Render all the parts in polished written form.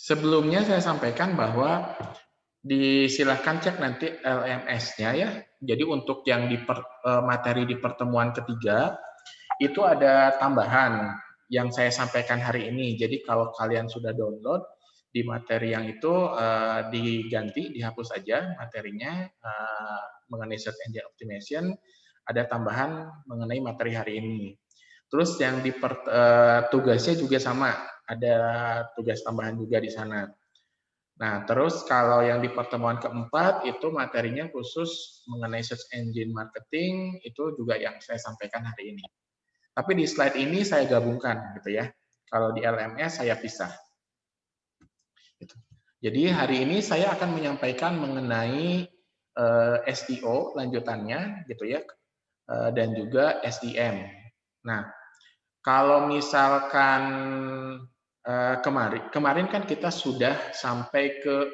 Sebelumnya saya sampaikan bahwa disilahkan cek nanti LMS-nya ya. Jadi untuk yang materi di pertemuan ketiga, itu ada tambahan yang saya sampaikan hari ini. Jadi kalau kalian sudah download di materi yang itu diganti, dihapus saja materinya mengenai search engine optimization, ada tambahan mengenai materi hari ini. Terus yang tugasnya juga sama, ada tugas tambahan juga di sana. Nah, terus kalau yang di pertemuan keempat itu materinya khusus mengenai search engine marketing, itu juga yang saya sampaikan hari ini. Tapi di slide ini saya gabungkan gitu ya. Kalau di LMS saya pisah. Gitu. Jadi hari ini saya akan menyampaikan mengenai SEO lanjutannya gitu ya, dan juga SEM. Nah, kalau misalkan kemarin kan kita sudah sampai ke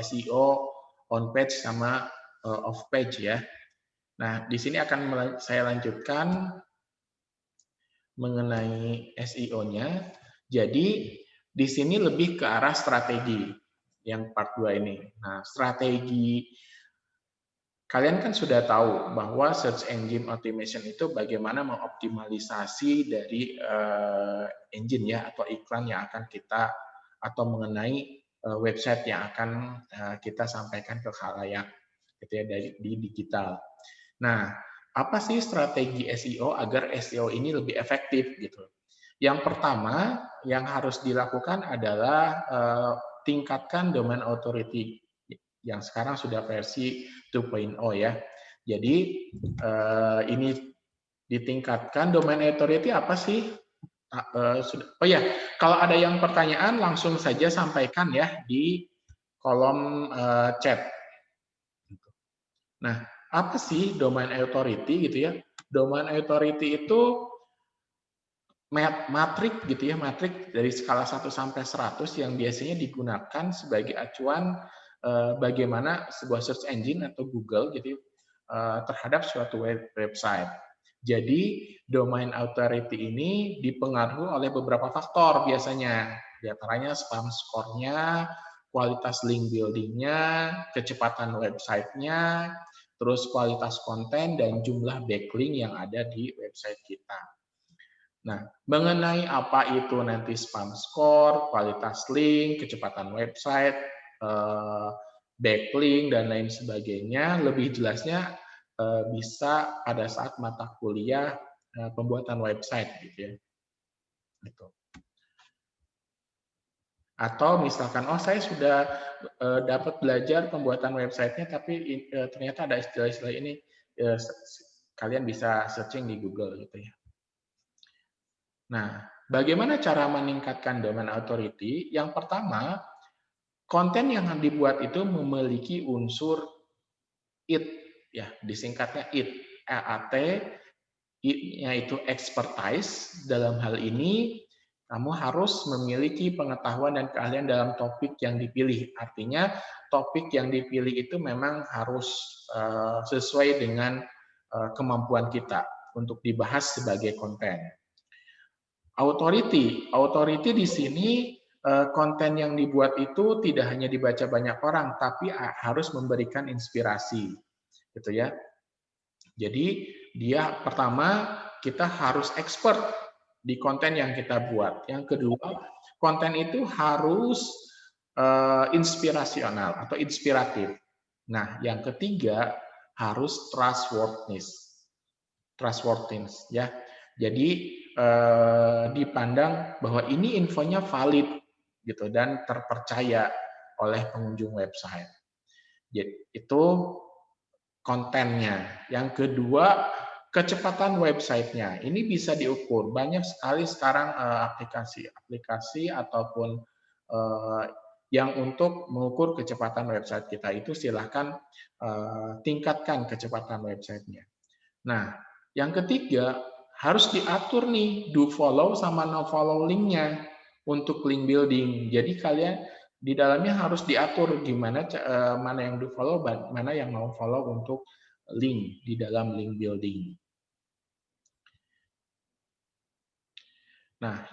SEO on page sama off page ya. Nah, di sini akan saya lanjutkan mengenai SEO-nya. Jadi di sini lebih ke arah strategi yang part 2 ini. Nah, strategi kalian kan sudah tahu bahwa search engine automation itu bagaimana mengoptimalisasi dari engine ya atau iklan yang akan kita atau mengenai website yang akan kita sampaikan ke khalayak gitu ya di digital. Nah, apa sih strategi SEO agar SEO ini lebih efektif gitu? Yang pertama yang harus dilakukan adalah tingkatkan domain authority yang sekarang sudah versi 2.0 ya. Jadi ini ditingkatkan domain authority apa sih? Oh ya, kalau ada yang pertanyaan langsung saja sampaikan ya di kolom chat. Nah, apa sih domain authority gitu ya? Domain authority itu matrik gitu ya, matrik dari skala 1 sampai 100 yang biasanya digunakan sebagai acuan bagaimana sebuah search engine atau Google gitu terhadap suatu website. Jadi domain authority ini dipengaruhi oleh beberapa faktor biasanya, di antaranya spam score-nya, kualitas link building-nya, kecepatan website-nya, terus kualitas konten dan jumlah backlink yang ada di website kita. Nah, mengenai apa itu nanti spam score, kualitas link, kecepatan website, backlink, dan lain sebagainya, lebih jelasnya bisa pada saat mata kuliah pembuatan website gitu ya. Gitu. Atau misalkan, oh saya sudah dapat belajar pembuatan websitenya, tapi ternyata ada istilah-istilah ini, kalian bisa searching di Google gitu ya. Nah, bagaimana cara meningkatkan domain authority? Yang pertama, konten yang dibuat itu memiliki unsur IT, ya, disingkatnya IT, EAT, IT-nya itu expertise. Dalam hal ini, kamu harus memiliki pengetahuan dan keahlian dalam topik yang dipilih. Artinya, topik yang dipilih itu memang harus sesuai dengan kemampuan kita untuk dibahas sebagai konten. Authority di sini konten yang dibuat itu tidak hanya dibaca banyak orang, tapi harus memberikan inspirasi, gitu ya. Jadi dia pertama kita harus expert di konten yang kita buat. Yang kedua, konten itu harus inspirasional atau inspiratif. Nah, yang ketiga harus trustworthiness ya. Jadi dipandang bahwa ini infonya valid gitu dan terpercaya oleh pengunjung website. Jadi itu kontennya. Yang kedua, kecepatan websitenya. Ini bisa diukur. Banyak sekali sekarang aplikasi ataupun yang untuk mengukur kecepatan website kita itu silahkan tingkatkan kecepatan websitenya. Nah, yang ketiga, harus diatur nih do follow sama no follow link-nya untuk link building. Jadi kalian di dalamnya harus diatur gimana mana yang do follow, mana yang no follow untuk link di dalam link building. Nah,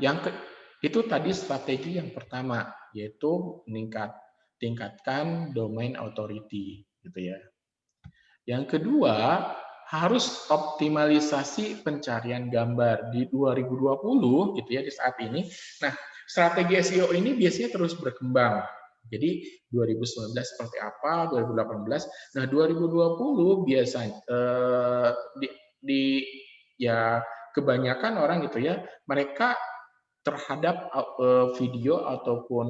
Itu tadi strategi yang pertama, yaitu tingkatkan domain authority, gitu ya. Yang kedua, harus optimalisasi pencarian gambar di 2020 gitu ya, di saat ini. Nah, strategi SEO ini biasanya terus berkembang. Jadi 2019 seperti apa, 2018. Nah, 2020 biasanya ya kebanyakan orang gitu ya, mereka terhadap video ataupun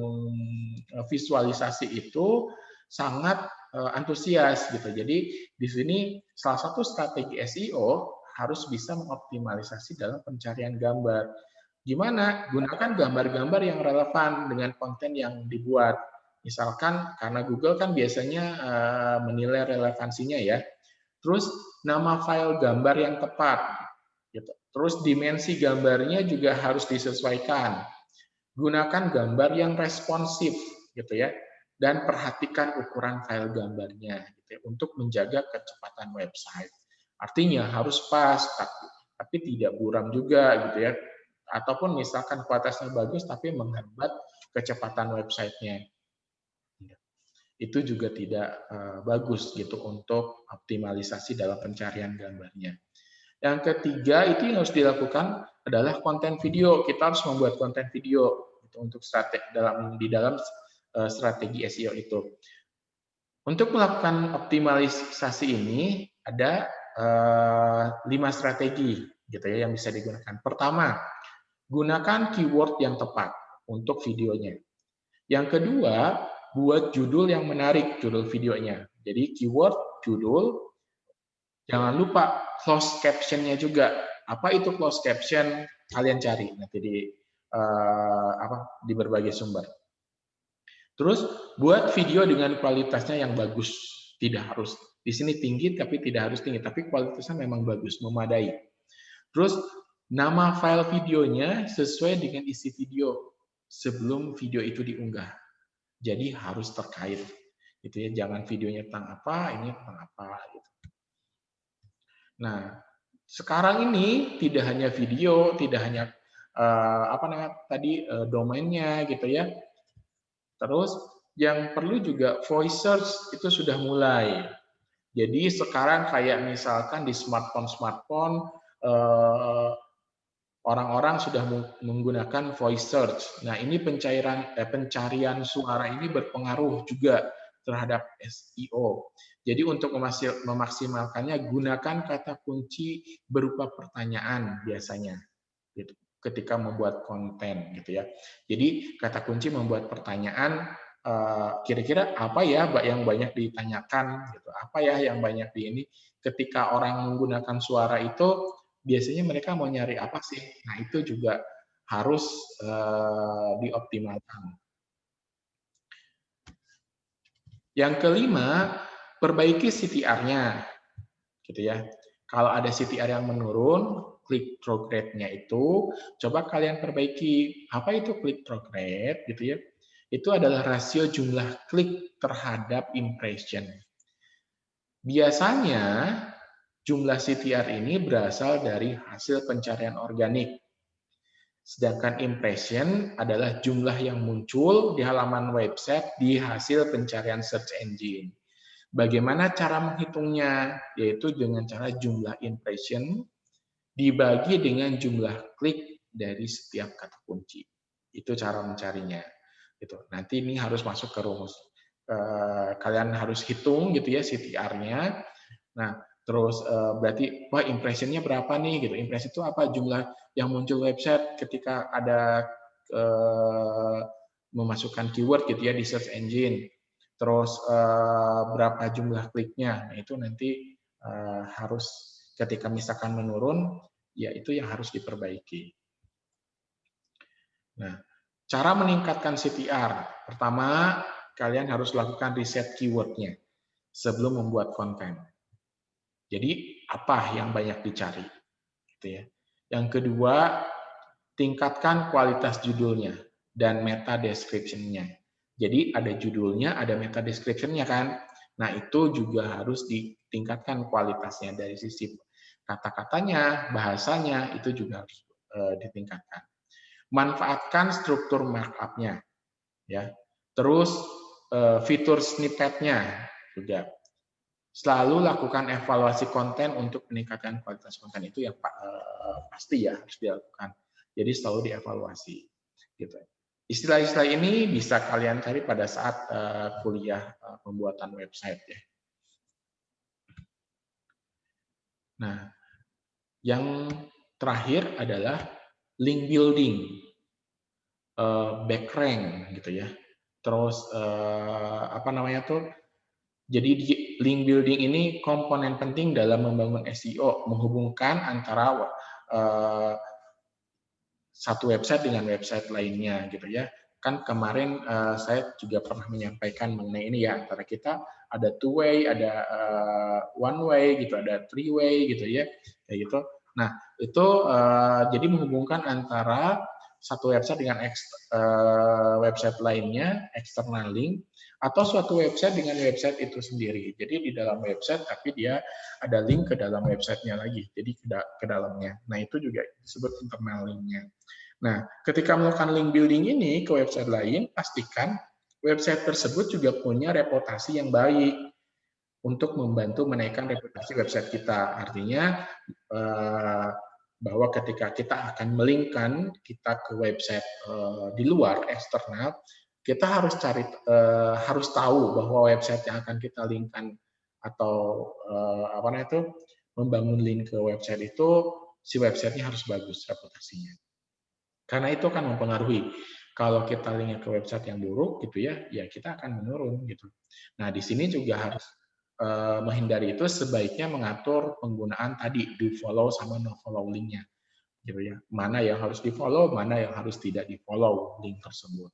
visualisasi itu sangat antusias gitu. Jadi di sini salah satu strategi SEO harus bisa mengoptimalisasi dalam pencarian gambar. Gimana? Gunakan gambar-gambar yang relevan dengan konten yang dibuat. Misalkan karena Google kan biasanya menilai relevansinya ya. Terus nama file gambar yang tepat. Gitu. Terus dimensi gambarnya juga harus disesuaikan. Gunakan gambar yang responsif gitu ya, dan perhatikan ukuran file gambarnya gitu ya, untuk menjaga kecepatan website. Artinya harus pas, tapi tidak buram juga gitu ya. Ataupun misalkan kualitasnya bagus tapi menghambat kecepatan websitenya. Itu juga tidak bagus gitu untuk optimalisasi dalam pencarian gambarnya. Yang ketiga itu yang harus dilakukan adalah konten video. Kita harus membuat konten video untuk di dalam strategi SEO itu. Untuk melakukan optimalisasi ini ada 5 strategi gitu ya yang bisa digunakan. Pertama, gunakan keyword yang tepat untuk videonya. Yang kedua, buat judul yang menarik judul videonya. Jadi keyword, judul, jangan lupa closed caption-nya juga. Apa itu closed caption? Kalian cari nanti di berbagai sumber. Terus buat video dengan kualitasnya yang bagus. Tidak harus di sini tinggi, tapi tidak harus tinggi, tapi kualitasnya memang bagus, memadai. Terus nama file videonya sesuai dengan isi video sebelum video itu diunggah. Jadi harus terkait. Gitu ya, jangan videonya tentang apa, ini tentang apa gitu. Nah, sekarang ini tidak hanya video, tidak hanya domainnya gitu ya. Terus yang perlu juga voice search itu sudah mulai. Jadi sekarang kayak misalkan di smartphone orang-orang sudah menggunakan voice search. Nah, ini pencarian suara ini berpengaruh juga terhadap SEO. Jadi untuk memaksimalkannya, gunakan kata kunci berupa pertanyaan biasanya, gitu, ketika membuat konten, gitu ya. Jadi kata kunci membuat pertanyaan, kira-kira apa ya yang banyak ditanyakan, gitu. Apa ya yang banyak di ini? Ketika orang menggunakan suara itu, biasanya mereka mau nyari apa sih? Nah, itu juga harus dioptimalkan. Yang kelima, perbaiki CTR-nya, gitu ya. Kalau ada CTR yang menurun, click through rate-nya itu coba kalian perbaiki. Apa itu click through rate, gitu ya? Itu adalah rasio jumlah klik terhadap impression. Biasanya jumlah CTR ini berasal dari hasil pencarian organik. Sedangkan impression adalah jumlah yang muncul di halaman website di hasil pencarian search engine. Bagaimana cara menghitungnya? Yaitu dengan cara jumlah impression dibagi dengan jumlah klik dari setiap kata kunci. Itu cara mencarinya. Gitu. Nanti ini harus masuk ke rumus. Kalian harus hitung gitu ya CTR-nya. Nah, terus berarti wah impression-nya berapa nih gitu. Impression itu apa? Jumlah yang muncul website ketika ada memasukkan keyword gitu ya di search engine. Terus berapa jumlah kliknya. Nah, itu nanti harus ketika misalkan menurun, ya itu yang harus diperbaiki. Nah, cara meningkatkan CTR. Pertama, kalian harus lakukan riset keyword-nya sebelum membuat konten. Jadi apa yang banyak dicari, gitu ya. Yang kedua, tingkatkan kualitas judulnya dan meta description-nya. Jadi ada judulnya, ada meta description-nya kan. Nah, itu juga harus ditingkatkan kualitasnya dari sisi kata-katanya, bahasanya, itu juga harus ditingkatkan. manfaatkan struktur markup-nya, ya. Terus fitur snippet-nya juga. Selalu lakukan evaluasi konten untuk meningkatkan kualitas konten, itu yang pasti ya harus dilakukan. Jadi selalu dievaluasi. Gitu. Istilah-istilah ini bisa kalian cari pada saat kuliah pembuatan website ya. Nah, yang terakhir adalah link building, backrank gitu ya. Terus apa namanya tuh? Jadi link building ini komponen penting dalam membangun SEO, menghubungkan antara satu website dengan website lainnya gitu ya. Kan kemarin saya juga pernah menyampaikan mengenai ini ya, antara kita ada two way, ada one way gitu, ada three way gitu ya, kayak gitu. Nah, itu jadi menghubungkan antara satu website dengan website lainnya, external link, atau suatu website dengan website itu sendiri. Jadi di dalam website, tapi dia ada link ke dalam websitenya lagi, jadi ke dalamnya. Nah, itu juga disebut internal linknya. Nah, ketika melakukan link building ini ke website lain, pastikan website tersebut juga punya reputasi yang baik untuk membantu menaikkan reputasi website kita. Artinya, bahwa ketika kita akan melinkkan kita ke website di luar eksternal, kita harus tahu bahwa website yang akan kita linkkan atau apa namanya itu membangun link ke website itu, si websitenya harus bagus reputasinya. Karena itu akan mempengaruhi. Kalau kita linknya ke website yang buruk gitu ya, ya kita akan menurun gitu. Nah, di sini juga harus menghindari itu, sebaiknya mengatur penggunaan tadi do follow sama no follow linknya, gitu ya. Mana yang harus di follow, mana yang harus tidak di follow link tersebut.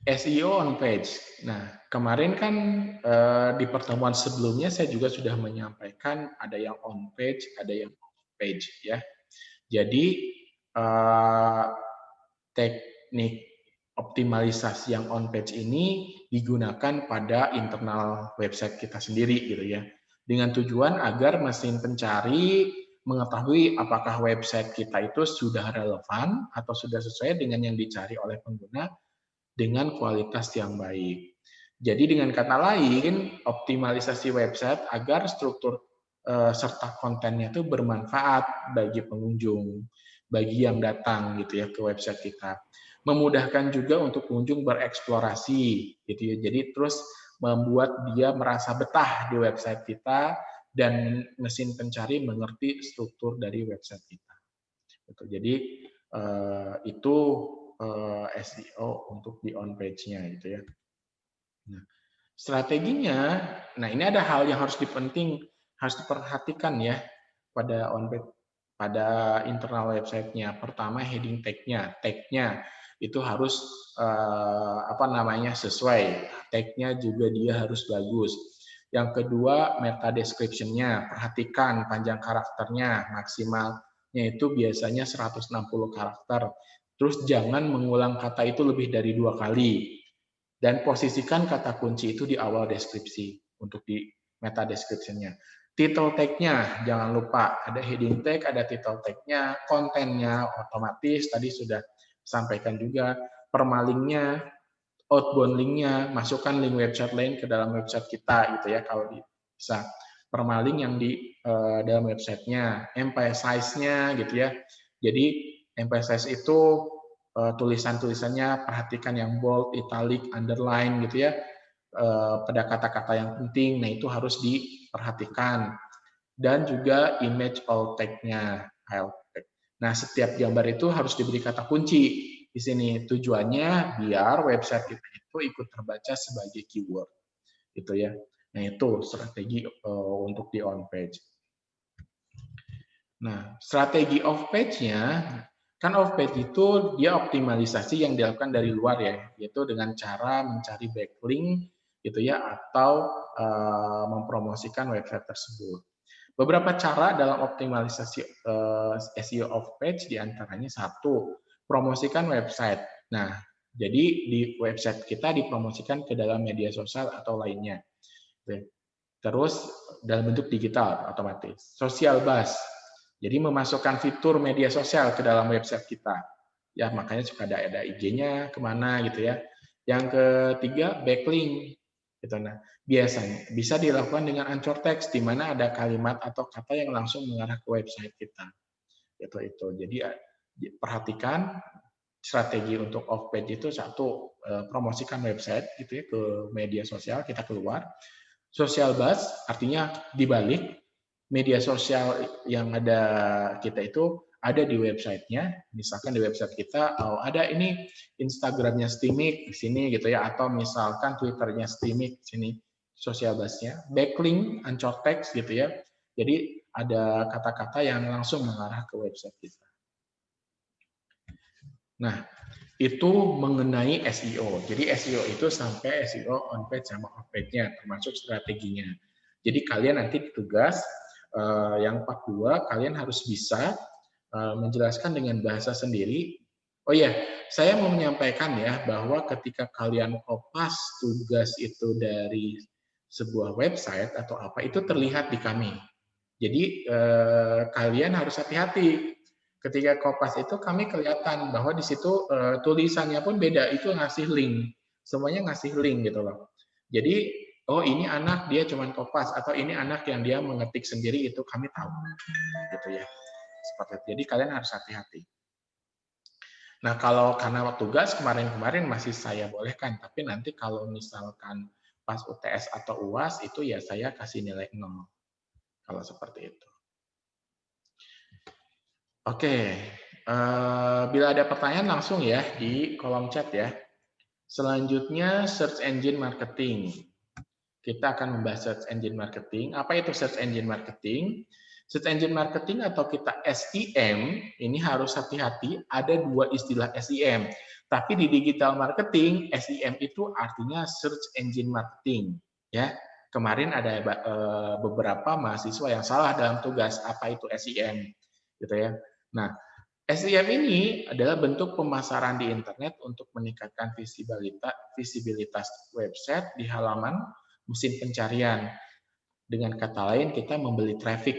SEO on page. Nah, kemarin kan di pertemuan sebelumnya saya juga sudah menyampaikan ada yang on page, ada yang off page ya. Jadi teknik optimalisasi yang on page ini digunakan pada internal website kita sendiri gitu ya. Dengan tujuan agar mesin pencari mengetahui apakah website kita itu sudah relevan atau sudah sesuai dengan yang dicari oleh pengguna dengan kualitas yang baik. Jadi dengan kata lain, optimalisasi website agar struktur serta kontennya itu bermanfaat bagi pengunjung, bagi yang datang gitu ya ke website kita. Memudahkan juga untuk pengunjung bereksplorasi gitu ya. Jadi terus membuat dia merasa betah di website kita dan mesin pencari mengerti struktur dari website kita. Gitu. Jadi itu SEO untuk di on page-nya gitu ya. Nah, strateginya, nah ini ada hal yang harus diperhatikan ya pada on page, pada internal website-nya. Pertama heading tag-nya itu harus apa namanya sesuai. Tag-nya juga dia harus bagus. Yang kedua meta description-nya, perhatikan panjang karakternya, maksimalnya itu biasanya 160 karakter. Terus jangan mengulang kata itu lebih dari 2 kali. Dan posisikan kata kunci itu di awal deskripsi untuk di meta description-nya. Title tag-nya, jangan lupa ada heading tag, ada title tag-nya, kontennya otomatis, tadi sudah sampaikan juga, permalingnya, outbound link-nya, masukkan link website lain ke dalam website kita gitu ya kalau bisa. Permalink yang di dalam website-nya, emphasize-nya gitu ya. Jadi emphasize itu tulisan-tulisannya perhatikan yang bold, italic, underline gitu ya. Pada kata-kata yang penting, nah itu harus diperhatikan. Dan juga image alt tag-nya. Nah, setiap gambar itu harus diberi kata kunci di sini. Tujuannya biar website kita itu ikut terbaca sebagai keyword. Gitu ya. Nah, itu strategi untuk di on page. Nah, strategi off page-nya, kan off page itu dia optimalisasi yang dilakukan dari luar ya, yaitu dengan cara mencari backlink gitu ya, atau mempromosikan website tersebut. Beberapa cara dalam optimalisasi SEO off page diantaranya satu, promosikan website. Nah, jadi di website kita dipromosikan ke dalam media sosial atau lainnya. Terus dalam bentuk digital otomatis. Social buzz. Jadi memasukkan fitur media sosial ke dalam website kita. Ya, makanya suka ada IG-nya kemana gitu ya. Yang ketiga, backlink. Gitu. Nah, biasanya bisa dilakukan dengan anchor text di mana ada kalimat atau kata yang langsung mengarah ke website kita. Itu. Jadi perhatikan strategi untuk off page itu satu, promosikan website gitu ya ke media sosial kita keluar. Social buzz artinya dibalik media sosial yang ada kita itu ada di websitenya, misalkan di website kita ada ini Instagramnya Steamik di sini gitu ya, atau misalkan Twitternya Steamik di sini social buzz-nya, backlink, anchor text gitu ya. Jadi ada kata-kata yang langsung mengarah ke website kita. Nah, itu mengenai SEO. Jadi SEO itu sampai SEO on page sama off page-nya, termasuk strateginya. Jadi kalian nanti tugas yang part 2, kalian harus bisa menjelaskan dengan bahasa sendiri. Oh iya, saya mau menyampaikan ya bahwa ketika kalian kopas tugas itu dari sebuah website atau apa, itu terlihat di kami. Jadi kalian harus hati-hati. Ketika kopas itu kami kelihatan bahwa di situ tulisannya pun beda, itu ngasih link. Semuanya ngasih link gitu loh. Jadi, oh ini anak dia cuman kopas atau ini anak yang dia mengetik sendiri, itu kami tahu. Gitu ya. Seperti itu. Jadi kalian harus hati-hati. Nah, kalau karena tugas kemarin-kemarin masih saya bolehkan, tapi nanti kalau misalkan pas UTS atau UAS itu ya saya kasih nilai 0. Kalau seperti itu. Oke, bila ada pertanyaan langsung ya di kolom chat ya. Selanjutnya search engine marketing. Kita akan membahas search engine marketing. Apa itu search engine marketing? Search engine marketing atau kita SEM, ini harus hati-hati, ada dua istilah SEM. Tapi di digital marketing, SEM itu artinya search engine marketing. Ya, kemarin ada beberapa mahasiswa yang salah dalam tugas apa itu SEM, gitu ya. Nah, SEM ini adalah bentuk pemasaran di internet untuk meningkatkan visibilitas website di halaman mesin pencarian. Dengan kata lain, kita membeli traffic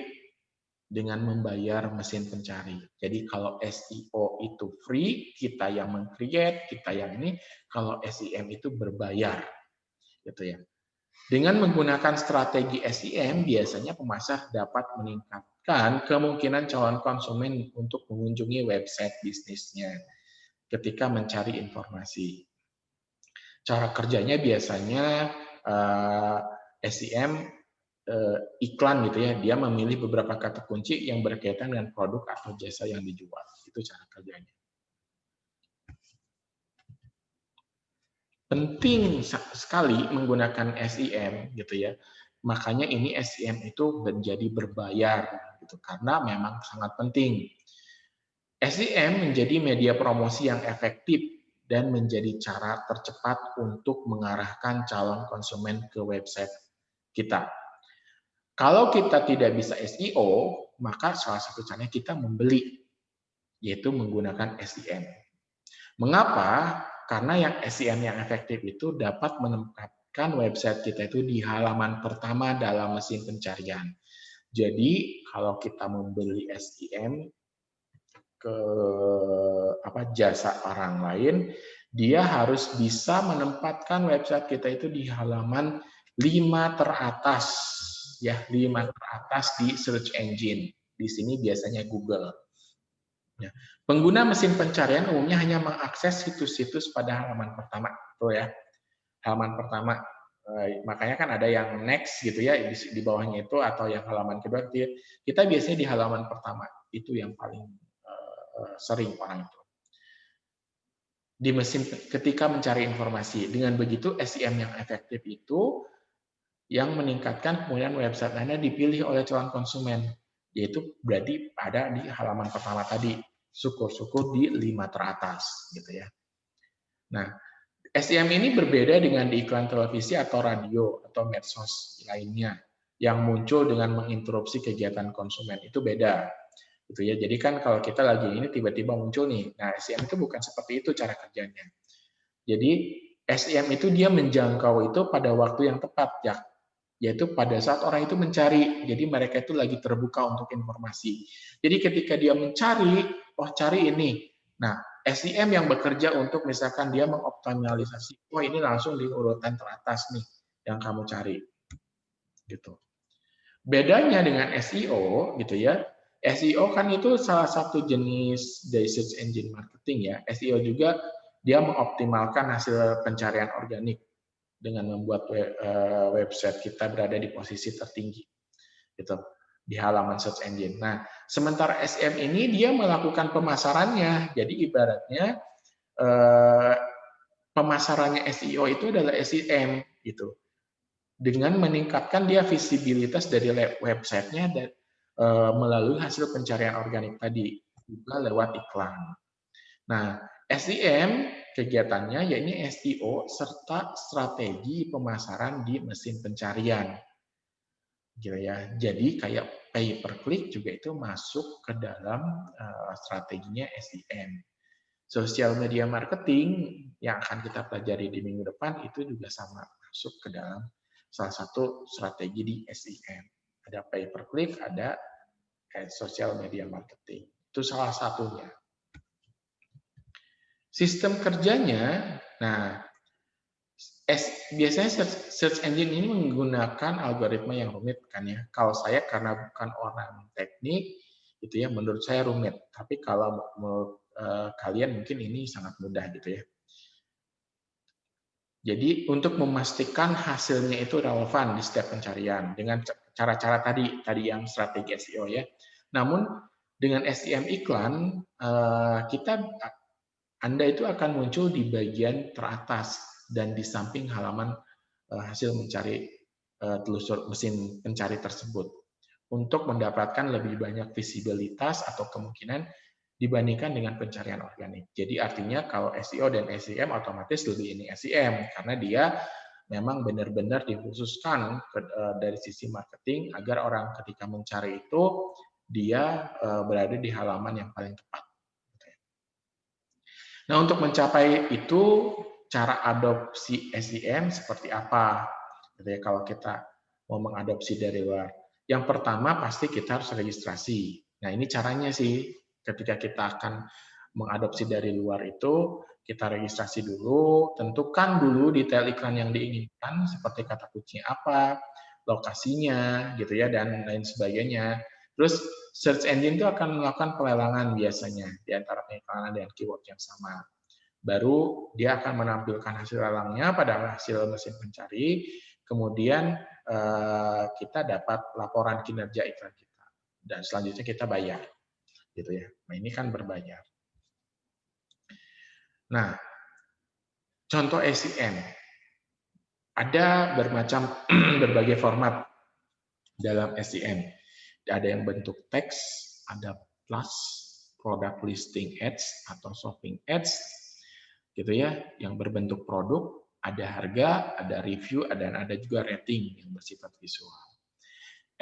dengan membayar mesin pencari. Jadi kalau SEO itu free, kita yang meng-create, kita yang ini. Kalau SEM itu berbayar, gitu ya. Dengan menggunakan strategi SEM, biasanya pemasar dapat meningkatkan kemungkinan calon konsumen untuk mengunjungi website bisnisnya ketika mencari informasi. Cara kerjanya biasanya SEM iklan gitu ya, dia memilih beberapa kata kunci yang berkaitan dengan produk atau jasa yang dijual. Itu cara kerjanya. Penting sekali menggunakan SEM gitu ya. Makanya ini SEM itu menjadi berbayar gitu karena memang sangat penting. SEM menjadi media promosi yang efektif dan menjadi cara tercepat untuk mengarahkan calon konsumen ke website kita. Kalau kita tidak bisa SEO, maka salah satu caranya kita membeli, yaitu menggunakan SEM. Mengapa? Karena yang SEM yang efektif itu dapat menempatkan website kita itu di halaman pertama dalam mesin pencarian. Jadi kalau kita membeli SEM ke jasa orang lain, dia harus bisa menempatkan website kita itu di halaman 5 teratas, ya 5 teratas di search engine. Di sini biasanya Google. Ya. Pengguna mesin pencarian umumnya hanya mengakses situs-situs pada halaman pertama, tuh ya, halaman pertama. Makanya kan ada yang next gitu ya di bawahnya itu atau yang halaman kedua. Kita biasanya di halaman pertama itu yang paling sering orang itu. Di mesin ketika mencari informasi, dengan begitu SEM yang efektif itu yang meningkatkan kemudian website Anda dipilih oleh calon konsumen, yaitu berarti ada di halaman pertama tadi. Syukur-syukur di 5 teratas gitu ya. Nah, SEM ini berbeda dengan di iklan televisi atau radio atau medsos lainnya yang muncul dengan menginterupsi kegiatan konsumen. Itu beda. Gitu ya. Jadi kan kalau kita lagi ini tiba-tiba muncul nih. Nah, SEM itu bukan seperti itu cara kerjanya. Jadi SEM itu dia menjangkau itu pada waktu yang tepat ya. yaitu pada saat orang itu mencari. Jadi mereka itu lagi terbuka untuk informasi. Jadi ketika dia mencari, oh cari ini. Nah, SEM yang bekerja untuk misalkan dia mengoptimalisasi, oh ini langsung di urutan teratas nih yang kamu cari. Gitu. Bedanya dengan SEO gitu ya. SEO kan itu salah satu jenis dari search engine marketing ya. SEO juga dia mengoptimalkan hasil pencarian organik dengan membuat website kita berada di posisi tertinggi gitu di halaman search engine. Nah, sementara SEM ini dia melakukan pemasarannya. Jadi ibaratnya pemasarannya SEO itu adalah SEM gitu. Dengan meningkatkan dia visibilitas dari websitenya dan melalui hasil pencarian organik tadi juga lewat iklan. Nah, SEM kegiatannya yakni SEO serta strategi pemasaran di mesin pencarian. Gitu ya. Jadi kayak pay per click juga itu masuk ke dalam strateginya SEM. Social media marketing yang akan kita pelajari di minggu depan itu juga sama masuk ke dalam salah satu strategi di SEM. Ada pay per click, ada social media marketing. Itu salah satunya. Sistem kerjanya, nah biasanya search engine ini menggunakan algoritma yang rumit kan ya. Kalau saya karena bukan orang teknik, itu ya menurut saya rumit. Tapi kalau kalian mungkin ini sangat mudah gitu ya. Jadi untuk memastikan hasilnya itu relevan di setiap pencarian dengan cara-cara tadi yang strategi SEO ya. Namun dengan SEM iklan Anda itu akan muncul di bagian teratas dan di samping halaman hasil mencari telusur mesin pencari tersebut untuk mendapatkan lebih banyak visibilitas atau kemungkinan dibandingkan dengan pencarian organik. Jadi artinya kalau SEO dan SEM otomatis lebih ini SEM karena dia memang benar-benar dikhususkan dari sisi marketing agar orang ketika mencari itu dia berada di halaman yang paling tepat. Nah, untuk mencapai itu cara adopsi SEM seperti apa? Jadi kalau kita mau mengadopsi dari luar. Yang pertama pasti kita harus registrasi. Nah, ini caranya sih ketika kita akan mengadopsi dari luar itu, kita registrasi dulu, tentukan dulu detail iklan yang diinginkan, seperti kata kunci apa, lokasinya, gitu ya, dan lain sebagainya. Terus search engine itu akan melakukan pelelangan biasanya di antara pengiklanan dan keyword yang sama. Baru dia akan menampilkan hasil lelangnya pada hasil mesin pencari, kemudian kita dapat laporan kinerja iklan kita, dan selanjutnya kita bayar. Gitu ya. Nah, ini kan berbayar. Nah, contoh SEM. Ada berbagai format dalam SEM. Ada yang bentuk teks, ada plus, product listing ads atau shopping ads, gitu ya, yang berbentuk produk, ada harga, ada review, dan ada juga rating yang bersifat visual.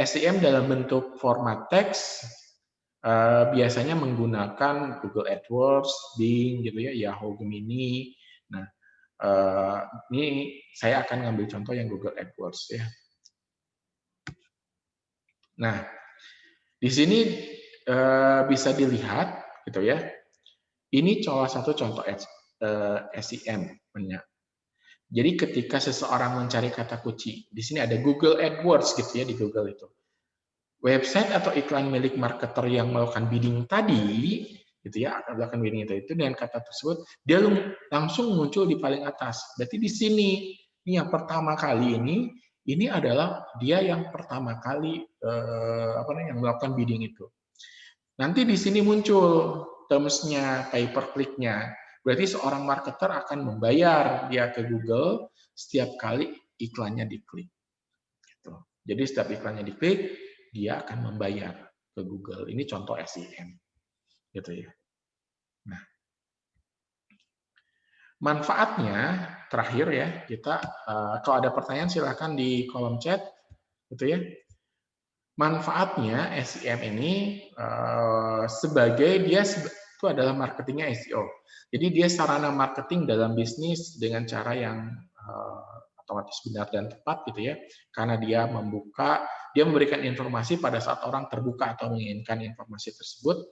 SEM dalam bentuk format teks biasanya menggunakan Google AdWords, Bing, gitu ya, Yahoo Gemini. Nah, ini saya akan ngambil contoh yang Google AdWords ya. Nah, di sini bisa dilihat gitu ya. Ini salah satu contoh SEM. Jadi ketika seseorang mencari kata kunci, di sini ada Google AdWords gitu ya di Google itu. Website atau iklan milik marketer yang melakukan bidding tadi, gitu ya, akan melakukan bidding itu dengan kata tersebut, dia langsung muncul di paling atas. Berarti di sini, ini yang pertama kali ini adalah dia yang pertama kali yang melakukan bidding itu. Nanti di sini muncul terms-nya, pay per click-nya. Berarti seorang marketer akan membayar dia ke Google setiap kali iklannya diklik. Gitu. Jadi setiap iklannya diklik, dia akan membayar ke Google. Ini contoh SEM. Gitu ya. Nah, manfaatnya terakhir ya, kita kalau ada pertanyaan silahkan di kolom chat, gitu ya. Manfaatnya SEM ini sebagai dia itu adalah marketingnya SEO. Jadi dia sarana marketing dalam bisnis dengan cara yang otomatis benar dan tepat gitu ya, karena dia memberikan informasi pada saat orang terbuka atau menginginkan informasi tersebut.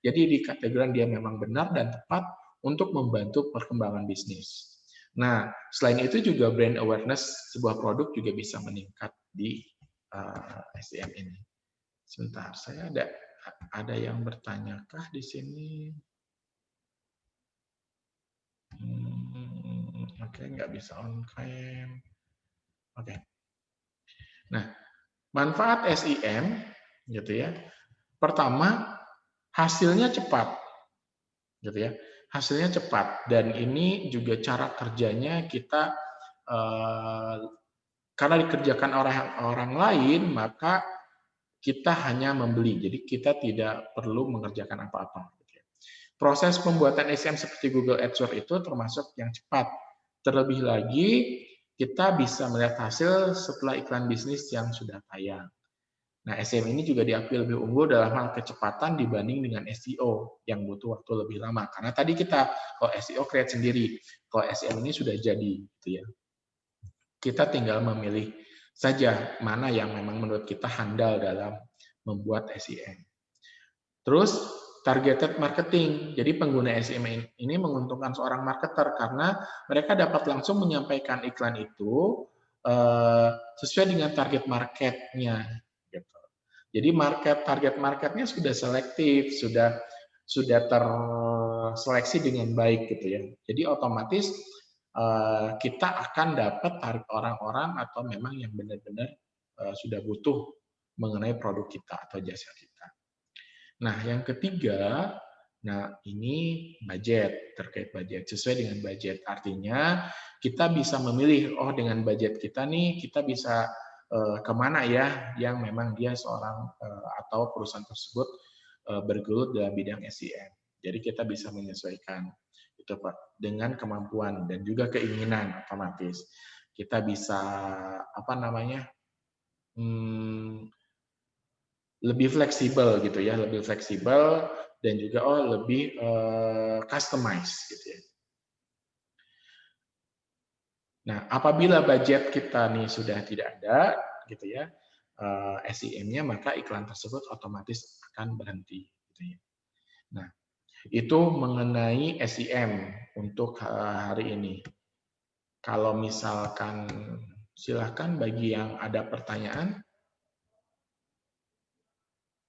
Jadi dikategorikan dia memang benar dan tepat untuk membantu perkembangan bisnis. Nah, selain itu juga brand awareness sebuah produk juga bisa meningkat di SEM ini. Sebentar, saya ada yang bertanyakah di sini? Oke, nggak bisa on cam. Oke. Nah, manfaat SEM gitu ya. Pertama, hasilnya cepat. Gitu ya. Hasilnya cepat dan ini juga cara kerjanya kita karena dikerjakan orang lain, maka kita hanya membeli. Jadi kita tidak perlu mengerjakan apa-apa. Proses pembuatan SEM seperti Google AdWords itu termasuk yang cepat. Terlebih lagi, kita bisa melihat hasil setelah iklan bisnis yang sudah tayang. Nah, SEM ini juga diakui lebih unggul dalam hal kecepatan dibanding dengan SEO yang butuh waktu lebih lama. Karena tadi kita, kalau SEO create sendiri, kalau SEM ini sudah jadi, gitu ya. Kita tinggal memilih saja mana yang memang menurut kita handal dalam membuat SEM. Terus targeted marketing. Jadi pengguna SEM ini menguntungkan seorang marketer karena mereka dapat langsung menyampaikan iklan itu sesuai dengan target marketnya. Gitu. Jadi target marketnya sudah selektif, sudah terseleksi dengan baik gitu ya. Jadi otomatis kita akan dapat tarik orang-orang atau memang yang benar-benar sudah butuh mengenai produk kita atau jasa kita. Nah, yang ketiga, ini budget, terkait budget, sesuai dengan budget. Artinya, kita bisa memilih, oh dengan budget kita nih, kita bisa kemana ya, yang memang dia seorang atau perusahaan tersebut bergelut dalam bidang SEM. Jadi kita bisa menyesuaikan itu Pak, dengan kemampuan dan juga keinginan otomatis. Kita bisa lebih fleksibel gitu ya, lebih fleksibel dan juga lebih customize gitu ya. Nah, apabila budget kita nih sudah tidak ada gitu ya, SEM-nya maka iklan tersebut otomatis akan berhenti gitu ya. Nah, itu mengenai SEM untuk hari ini. Kalau misalkan silahkan bagi yang ada pertanyaan.